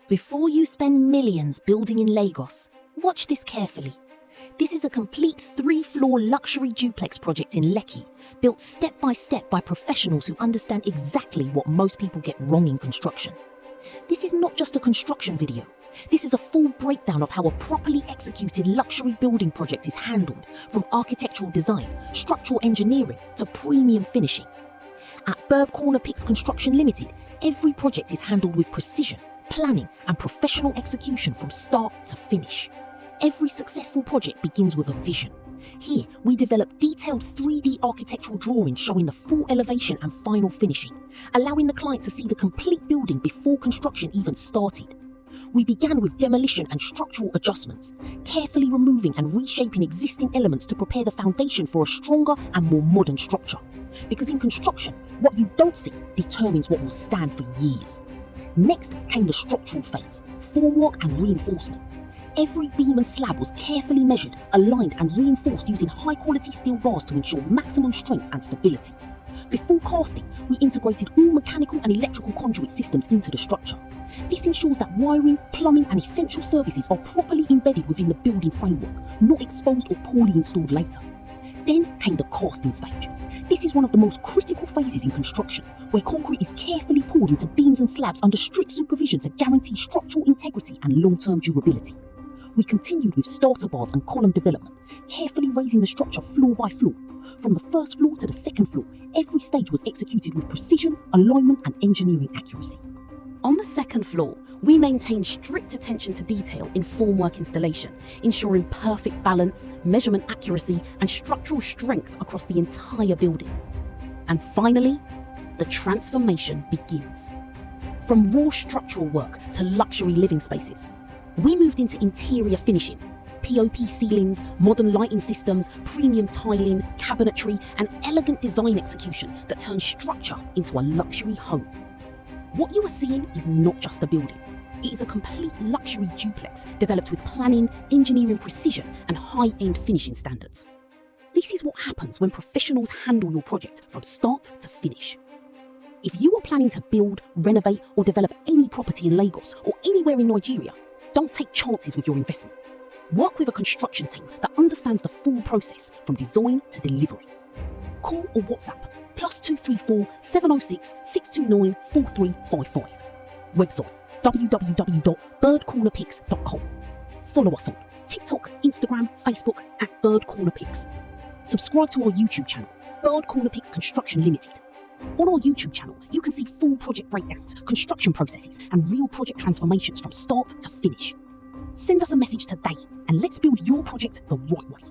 Before you spend millions building in Lagos, watch this carefully. This is a complete 3-floor luxury duplex project in Lekki, built step by step by professionals who understand exactly what most people get wrong in construction. This is not just a construction video. This is a full breakdown of how a properly executed luxury building project is handled, from architectural design, structural engineering to premium finishing. At Berbcornerpix Construction Limited, every project is handled with precision, planning and professional execution from start to finish. Every successful project begins with a vision. Here, we develop detailed 3D architectural drawings showing the full elevation and final finishing, allowing the client to see the complete building before construction even started. We began with demolition and structural adjustments, carefully removing and reshaping existing elements to prepare the foundation for a stronger and more modern structure. Because in construction, what you don't see determines what will stand for years. Next came the structural phase, formwork and reinforcement. Every beam and slab was carefully measured, aligned and reinforced using high-quality steel bars to ensure maximum strength and stability. Before casting, we integrated all mechanical and electrical conduit systems into the structure. This ensures that wiring, plumbing and essential services are properly embedded within the building framework, not exposed or poorly installed later. Then came the casting stage. This is one of the most critical phases in construction, where concrete is carefully poured into beams and slabs under strict supervision to guarantee structural integrity and long-term durability. We continued with starter bars and column development, carefully raising the structure floor by floor. From the first floor to the second floor, every stage was executed with precision, alignment and engineering accuracy. On the second floor, we maintained strict attention to detail in formwork installation, ensuring perfect balance, measurement accuracy and structural strength across the entire building. And finally, the transformation begins. From raw structural work to luxury living spaces, we moved into interior finishing, POP ceilings, modern lighting systems, premium tiling, cabinetry, and elegant design execution that turns structure into a luxury home. What you are seeing is not just a building. It is a complete luxury duplex developed with planning, engineering precision, and high-end finishing standards. This is what happens when professionals handle your project from start to finish. If you are planning to build, renovate, or develop any property in Lagos or anywhere in Nigeria, don't take chances with your investment. Work with a construction team that understands the full process from design to delivery. Call or WhatsApp +234 706 629 4355. Website www.birdcornerpix.com. Follow us on TikTok, Instagram, Facebook at Berbcornerpix. Subscribe to our YouTube channel, Berbcornerpix Construction Limited. On our YouTube channel, you can see full project breakdowns, construction processes, and real project transformations from start to finish. Send us a message today and let's build your project the right way.